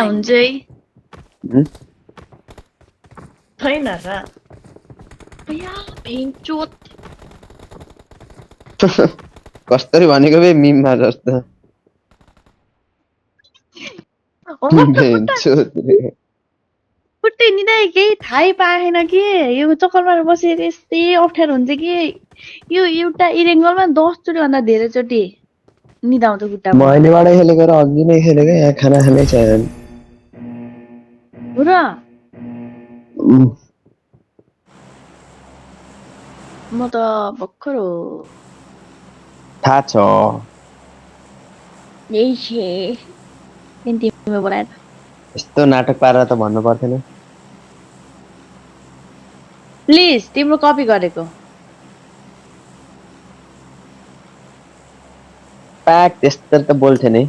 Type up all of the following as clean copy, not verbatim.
हुन्छ है हुँ? छैन र या भेन्चोत कसरी भनेको बे मिममा जस्तो भेन्चोद रे फुट्टै नि दाइ केही थाहै पाएन कि यो चक्करमा बसेर यस्तै अप्ठ्यारो हुन्छ कि यो एउटा इरेङ्गलमा 10 चोटि भन्दा धेरै चोटि निदाउँछ खुट्टा म अहिलेबाटै खेलेको र अघि नै खेलेको यहाँ खाना खानै छैन हो र म त भर्खर हो थाहा छ यही छे तिमीले बोलाएर यस्तो नाटक पारेर त भन्नु पर्थेन प्लिज तिम्रो कपी गरेको प्याक त्यस्तै त बोल्थे नि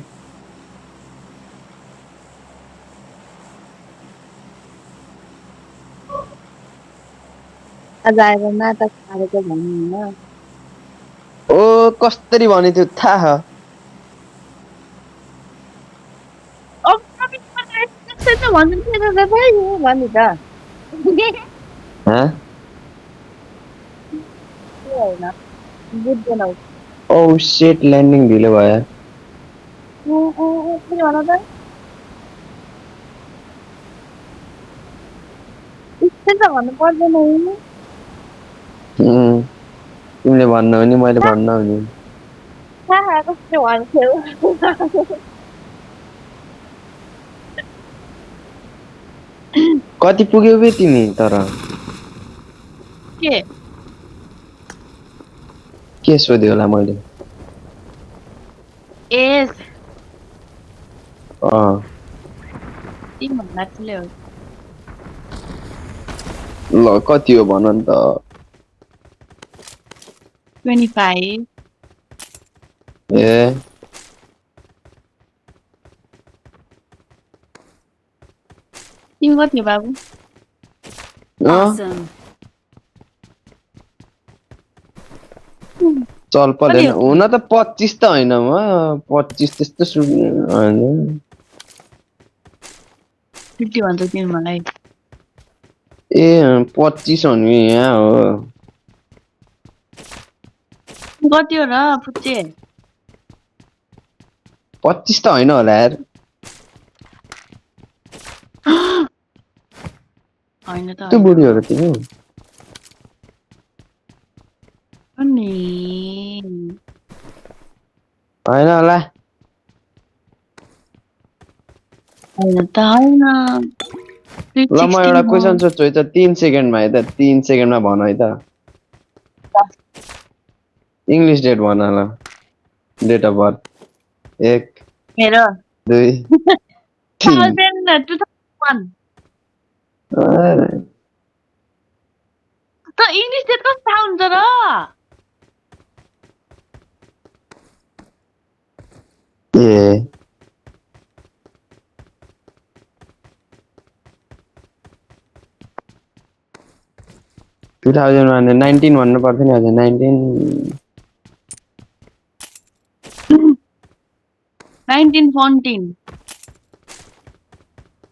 आज आएर नाटक पारेको भन्नु होइन ओ कसरी भने थियो थाहा अब कपी त भन्नु थिएन त भाइ भन्नु त हाँ होइन बुझ्दैन ओ शिट ल्यान्डिङ ढिलो भयो के भन त त्यस्तै त भन्नु पर्दैन तिमीले भन्नु हो नि मैले भन्न हो नि कस्तो भन्थ्यौ कति पुग्यौ बे तिमी तर के सोध्यो होला मैले एज तिमीभन्दा ठुलै हो ल कति हो भन नि त 25 ए तिमी कति हो बाबु Awesome. चल पर्दैन हुन त 25 त होइन म 25 त्यस्तो होइन 50 भन्छौ तिमी मलाई ए 25 हो नि यहाँ हो कति हो र फुच्चे 25 त होइन होला यार होइन त त्यो बुढी हो र तिमी अनि होइन होला होइन त होइन ल म एउटा क्वेसन सोध्छु है त 3 सेकेन्डमा है त 3 सेकेन्डमा भन है त इंग्लिश डेट भन ल डेट अफ बर्थ 1 मेरो 2 3 2001 त इङ्ग्लिस डेट कस्तो थाहा हुन्छ र 2019 भन्नु पर्थ्यो नि हजुर 1914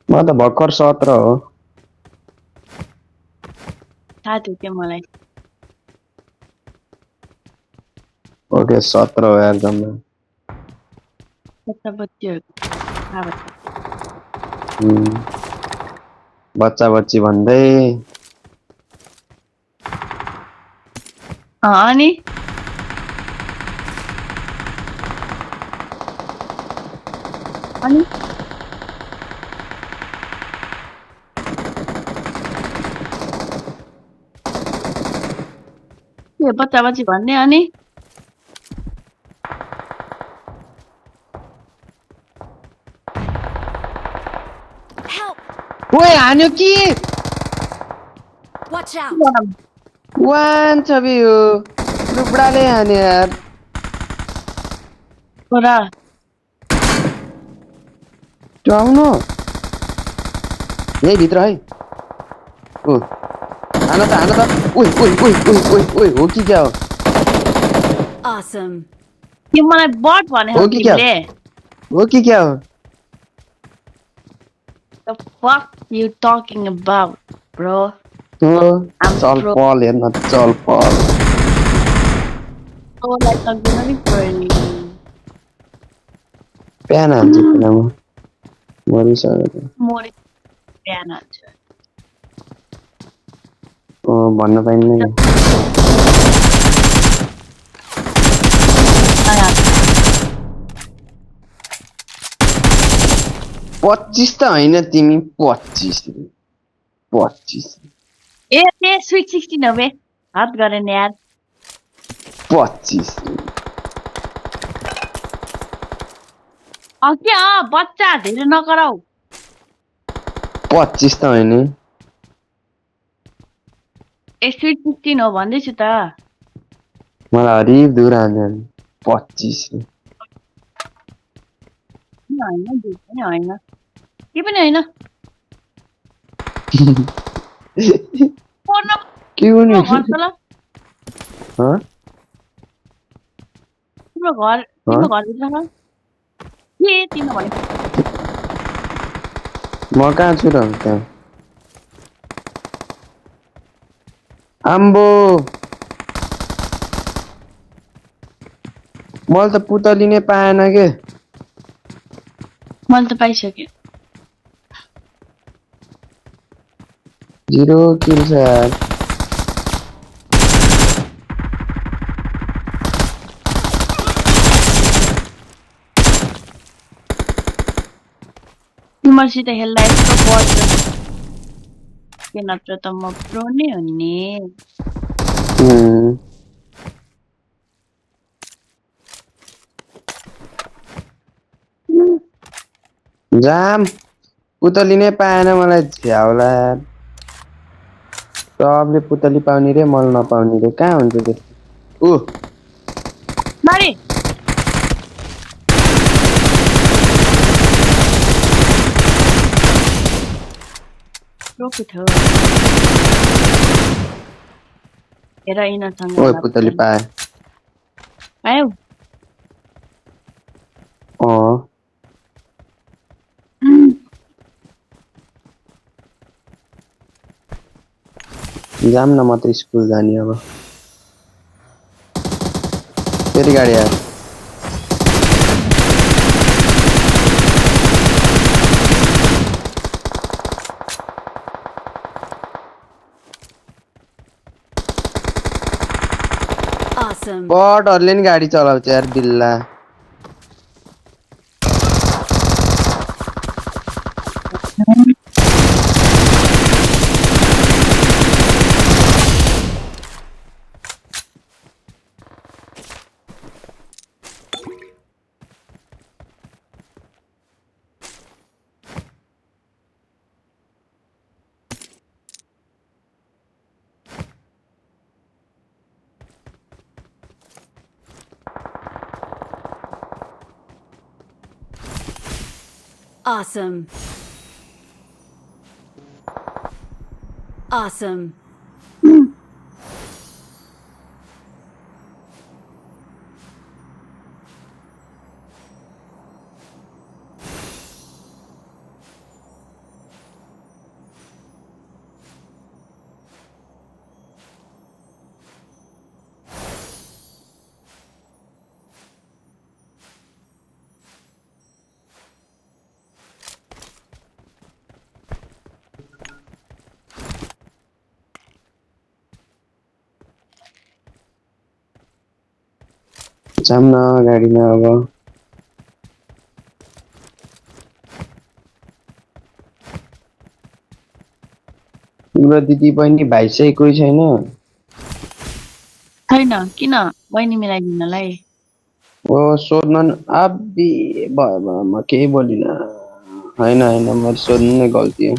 म त भर्खर 17 हो थाहा थियो के मलाई ओके 17 हो यार जम्मा बच्चा बच्ची भन्दै अनि अनि के बच्चा बच्ची भन्ने अनि ओए हान्यो कि Watch out. वान छबी हो लुबडाले हान्यो यार छोरा त्यो आउनु यही भित्र है ओ हान त ओइ ओइ ओइ ओइ ओइ ओइ हो कि क्या हो Awesome. के मलाई बट भने हो कि क्या तिमीले हो कि क्या हो The fuck you talking about, bro? I'm चल pro. पल हेर्न चल पल Like सक्दैन नि पढ्ने प्यान हाल्छु त्यसलाई म मरिसक्यो मोरी बिहान हुन्छ भन्न पाइन्न नि 25 त होइन तिमी 25 ए स्विट 16 हो बे हात गरेन यार 25 क्या बच्चा धेरै नकराउ 25 त होइन ए स्विट 16 हो भन्दैछु त मलाई हरिफ दूर हान्छ 25 होइन दुई पनि होइन के पनि होइन पढ्न के हुने घर त ल तिम्रो घरभित्र छ के तिम्रो भने म कहाँ छु र त्यहाँ आम्बो मैले त पुतली नै पाएन के मैले त पाइसकेँ 0 किल छ यार तिमीहरूसित खेल्दा यस्तो बढ्छ के नत्र त म प्रो नै हुने जाम पुतली नै पाएन मलाई झ्याउला यार सबले पुतली पाउने रे मैले नपाउने रे कहाँ हुन्छ त्यस्तो मारे प्रोको थियो हेर यिनीहरूसँग ओए पुतली पाए पायौ जाम न म त स्कुल जाने अब फेरि गाडी आयो Awesome. बटहरूले नि गाडी चलाउँछ यार बिल्ला Awesome. Awesome. जाम न गाडीमा अब तिम्रो दिदी बहिनी भाइ चाहिँ कोही छैन छैन किन बहिनी मिलाइदिनलाई सोध्न अबि भयो म केही बोलिन होइन मैले सोध्नु नै गल्ती हो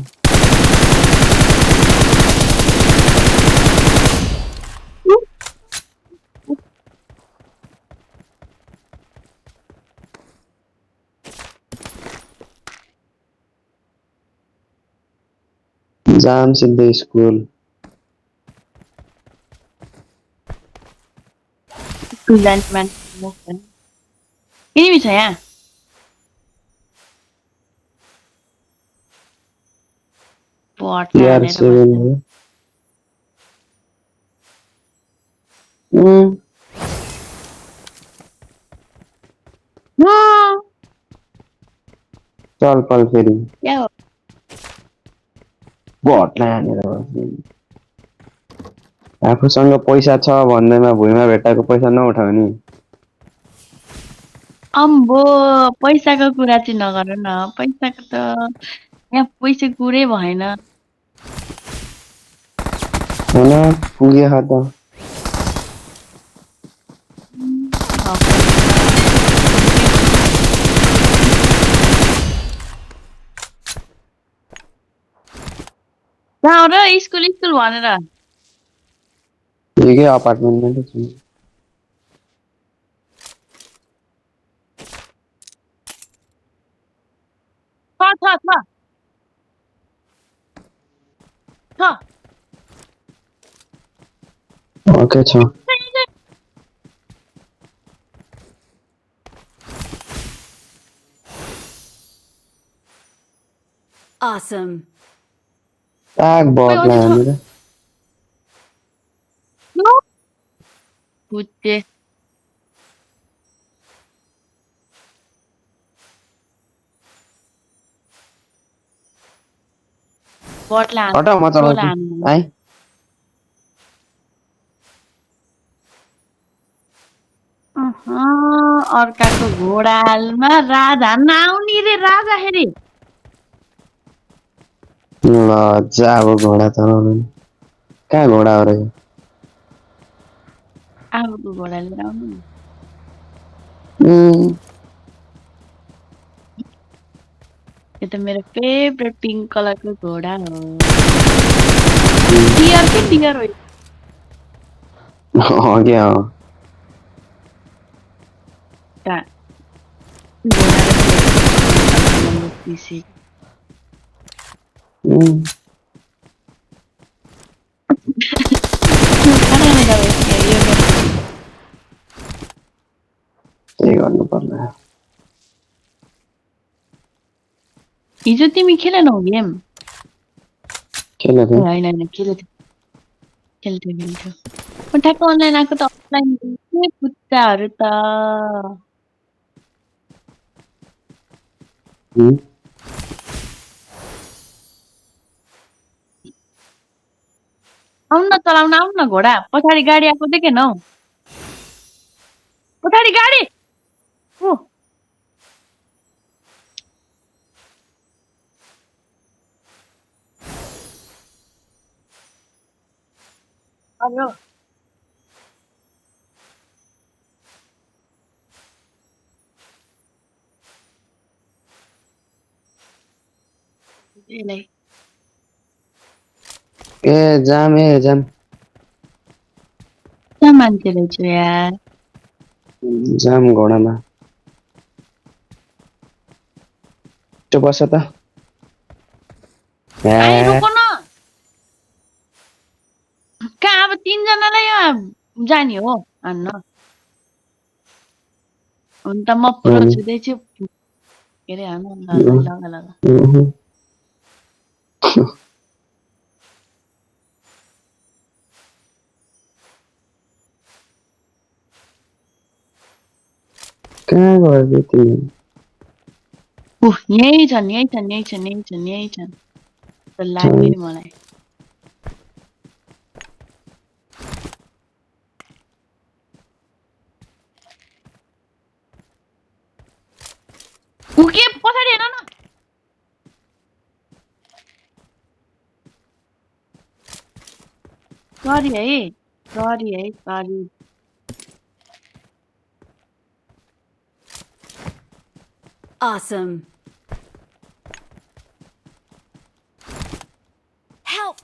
जाम सिधै स्कुल जाने मान्छे एनिमी छ यहाँ बट यार हानेर 7 बस्छ। हो हो, चल पल फेरि क्या हो? बटलाई हानेर बस्ने आफूसँग पैसा छ भन्दैमा भुइँमा भेट्टाएको पैसा नउठाउने अम्बो, पैसाको कुरा चाहिँ नगर न। पैसाको त यहाँ पैसा कुरै भएन। होइन पुगेछ त हप्पै पुग्यो। कहाँ हो र? स्कुल स्कुल भनेर। यहीकै अपार्टमेन्टमा त छु छ छ छ छ। ओके छ Awesome. ताक बटलाई अझै छ। हानेर लो, बुझ्चे। बटलाई हट म हान्नु, प्रोलाई चलाउँछु हान्नु। आइ अर्काको घोडालमा राजा नआउने रे, राजा हेरे। ल जा अब घोडा चलाउनु कहाँ घोडा हो र यो आफूको घोडा लिएर आउनु नि। उम्, यो त मेरो फेभरेट पिङ्क कलरको घोडा हो। डियर के डियर हो यो? क्या हो घोडा र शेर पिसे। उम्, खाना खाने दबाई यो मेरो। त्यही गर्नु पर्ला हिजो तिमी खेलेनौ गेम? खेलेको ए होइन होइन, खेल्थ्यो। ठ्याक्क अनलाइन आएको त अफलाइन के खुट्टाहरू त। उम्, आउन चलाउन आउन न घोडा। पछाडि गाडी आएको देखेनौ? पछाडि गाडी। ओ अरे यसलाई ए जाम कहाँ मान्छे रहेछ यार। जाम घोडामा त्यो बस त आइ ए, रुक न। कहाँ अब तिनजनालाई जाने हो हान्न। हुन त म प्रो अनि, छुँदैछु। के अरे हान ल ल उम्, लगा लगा। उम्, कहाँ गयो तिमी यही छन्। त लाग्यो नि मलाई। के पछाडि हेर न। सरी है सरी। Awesome. Help!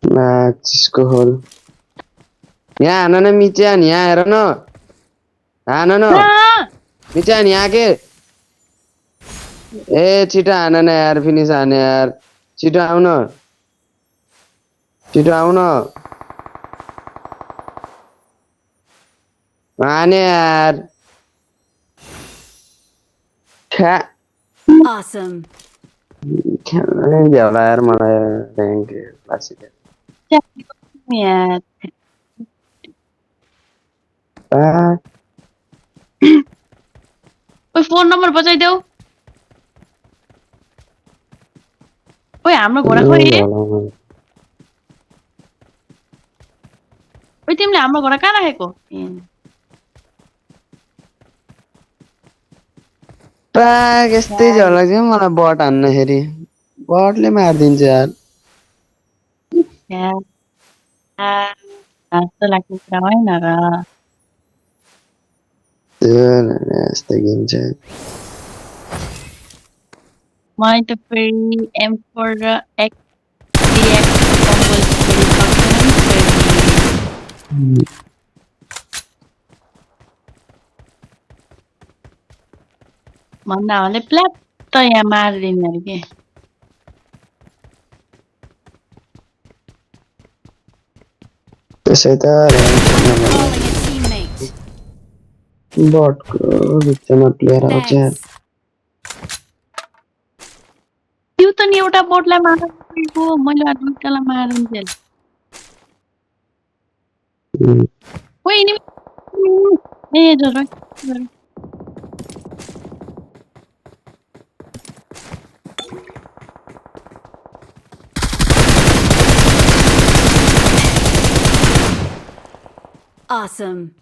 माचिसको होल यहाँ हान न मिच्यान यहाँ हेर न हान न कहाँ? मिच्यान यहाँ के ए छिटो हान न यार फिनिस हाने यार छिटो आउन हाने यार खा Awesome. खेल्नै भ्याउला यार मलाई ऱ्याङ्क क्लासिक यार ओइ फोन नम्बर बजाइदेऊ ओइ हाम्रो घोडा खोइ ओइ तिमीले हाम्रो घोडा कहाँ राखेको प्राग यस्तै झलक छ मलाई बट हान्दाखेरि बटले मारिदिन्छ यार जस्तो लाग्ने कुरा होइन र यस्तो गेम छ मलाई त फेरि M4 र XDX कम्पल्सरी भन्दा भने प्ल्याप त यहाँ मारिदिने अरे के त्यसै त Recalling a teammate. बटको बिचमा प्लेयर आउँछ यार Thanks. त्यो त नि एउटा बोटलाई मारेको मैले दुईटालाई मारिन्थेँ ओइ नि ए जरो Awesome.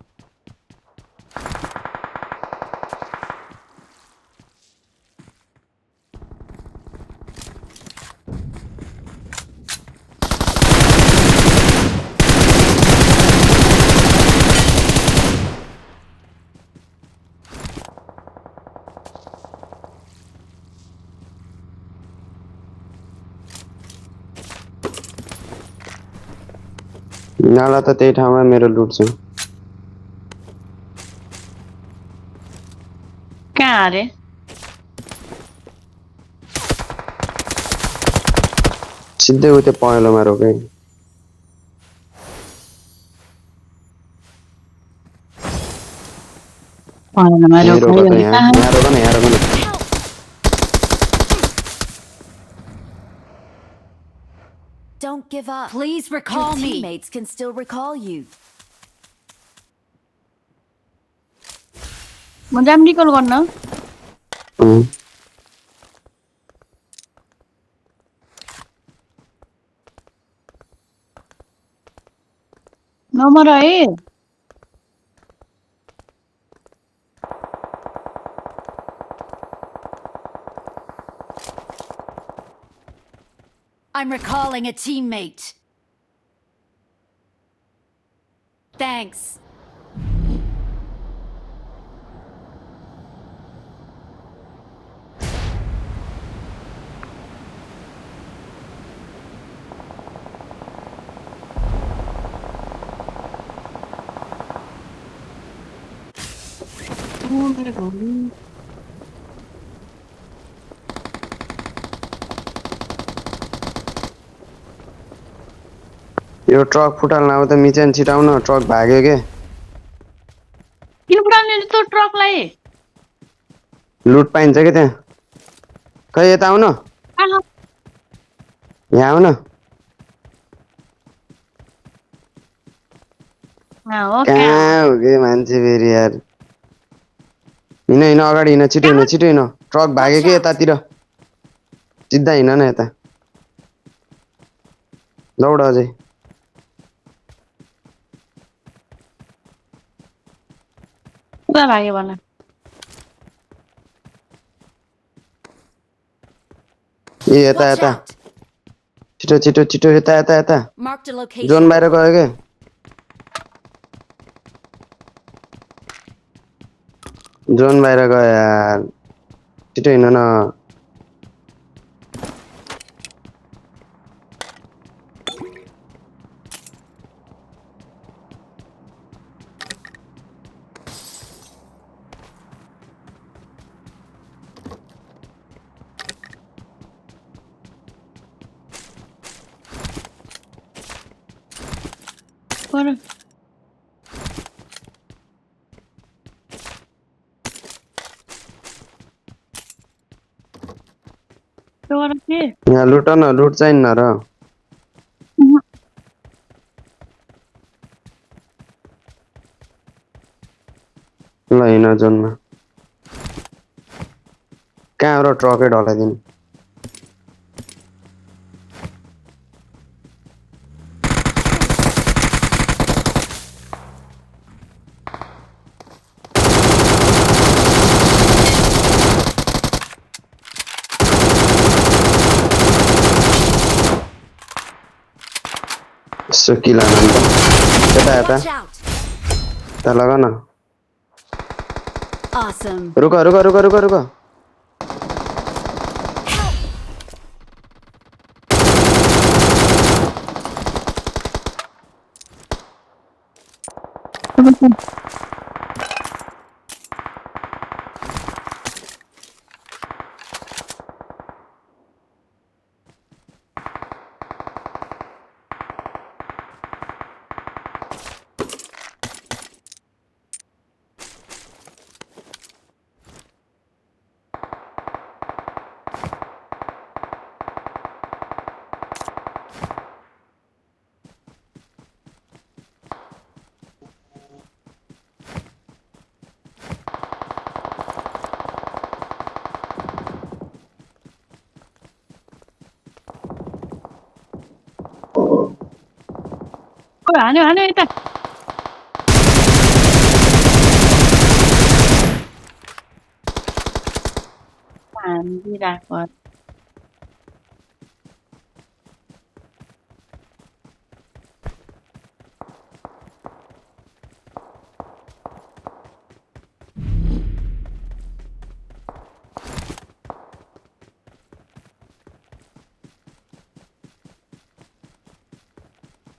नाला त त्यही ठाउँमा मेरो लुट छ कहाँ अरे सिधै उतै पहेँलोमा रोके यहाँ रोक त यहाँ रोक न यहाँ रोक न Help. Don't give up. Please Your recall me. teammates can still recall you. म जाम रिकल गर्न नम्बर है I'm recalling a teammate. Thanks. यो ट्रक फुटाल्न आउँदा मिचेन छिटाउन ट्रक भाग्यो के किन पुरानो त्यो ट्रकलाई लुट पाइन्छ के त्यहाँ खै यता आउन कहाँ यहाँ आउन हो कहाँ कहाँ हो के मान्छे फेरि यार हिँड हिँड अगाडि हिँड छिटो हिँड छिटो हिँड ट्रक भाग्यो के यतातिर सिधा हिँड न यता दौड अझै पुरा लाग्यो भने ए यता Watch यता out. छिटो छिटो छिटो यता यता यता Marked a location. जोन बाहिर गयो के जोन बाहिर गयो यार छिटो हिँड न पर त्यो गर के यहाँ लुट न लुट चाहिन्न र ल हिँड जोनमा कहाँ र ट्रकै ढलाइदिनु यसो किला अन्त यता यता Watch out! यता लगा न Awesome. रुक रुक रुक रुक रुक हान्यो हान्यो यता हानिदिइराको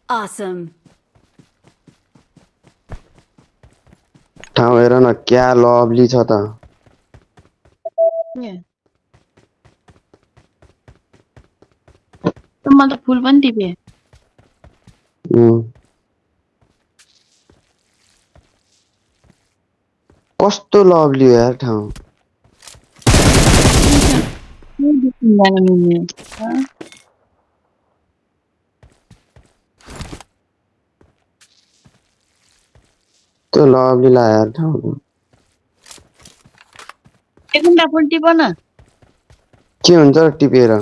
Awesome. ठाउँ हेर न क्या लभली छ त मैले त फुल पनि टिपेँ कस्तो लभली हो यार ठाउँ त्यो लभली ला यार ठाउँ एक घन्टा फुल टिप न के हुन्छ र टिपेर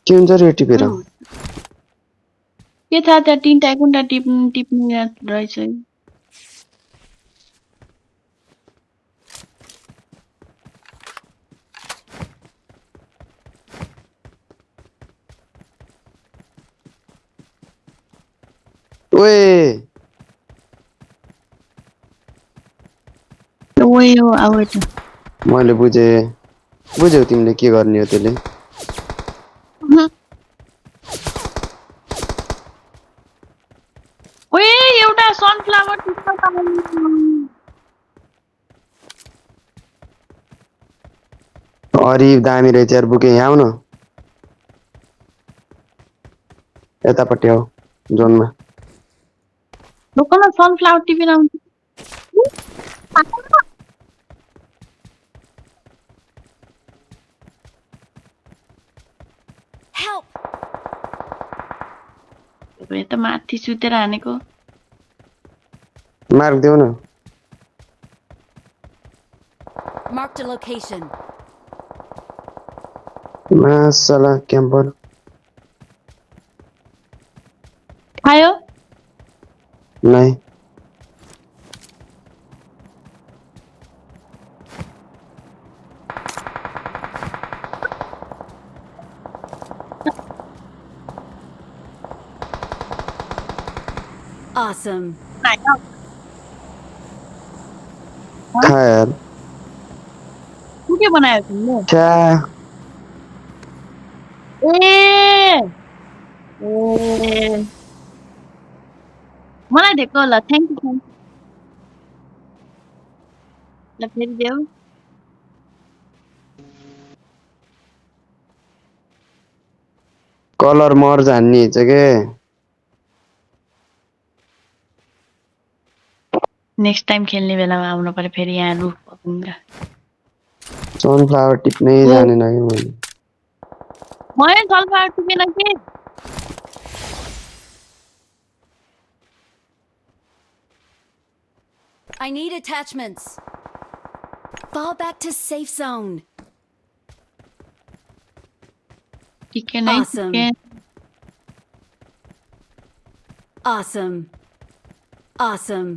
के हुन्छ रे टिपेर के थाहा त्यहाँ तिनटा एक घन्टा टिप्ने रहेछ ओए ओए हो अब त मैले बुझ्यौ तिमीले के गर्ने हो त्यसले ओए एउटा सनफ्लावर टिप्न पाएँ अरे दामी रहेछ यार बुके यहाँ आऊ न यतापट्टि आऊ जोनमा लोक न सनफ्लावर टिपेर आउँछ Help! त माथि सुतेर हानेको मार्क देऊ न Marked a location. मासला क्याम्पर खायो नै Awesome. खा यार तँ के बनायो तिमीले छ्या ए ए मलाई दिएको ल थ्याङ्क यू ल फेरि देऊ कलर मर्ज हान्ने छ के नेक्स्ट टाइम खेल्ने बेलामा आउनु पर्यो फेरि यहाँ रुख पकाउँदा सनफ्लावर टिप्नै जानेन कि मैले मैले सलफार टिपेन के I need attachments. Fall back to safe zone. टिके नै Awesome. टिके Awesome. Awesome.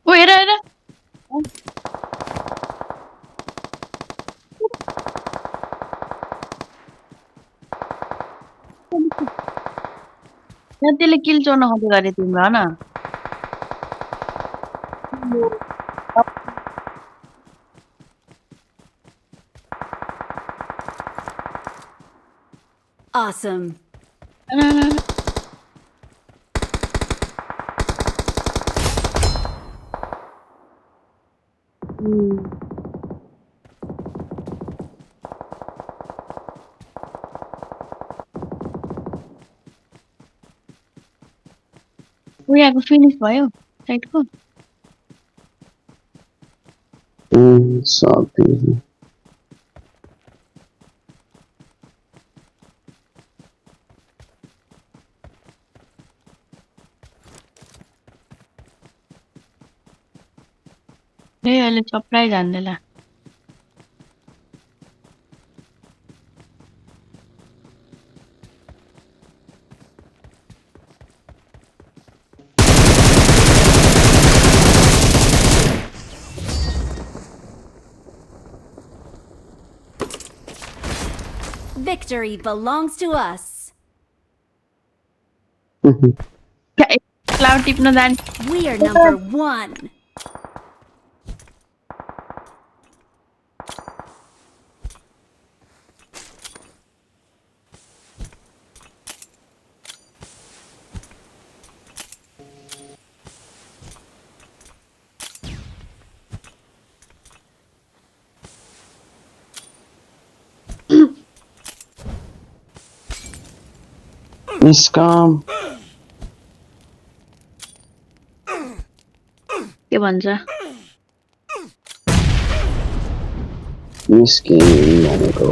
ओ हेर हेर यहाँ त्यसले किल चोर्न खोज्दै गरे तिम्रो होइन Awesome. उयाको फिनिस भयो साइडको सक्यो ए अहिले सरप्राइज हान्देला Victory belongs to us. Cloud टिप्न जाने We are number 1. निस्कम के भन्छ निस्किन भनेको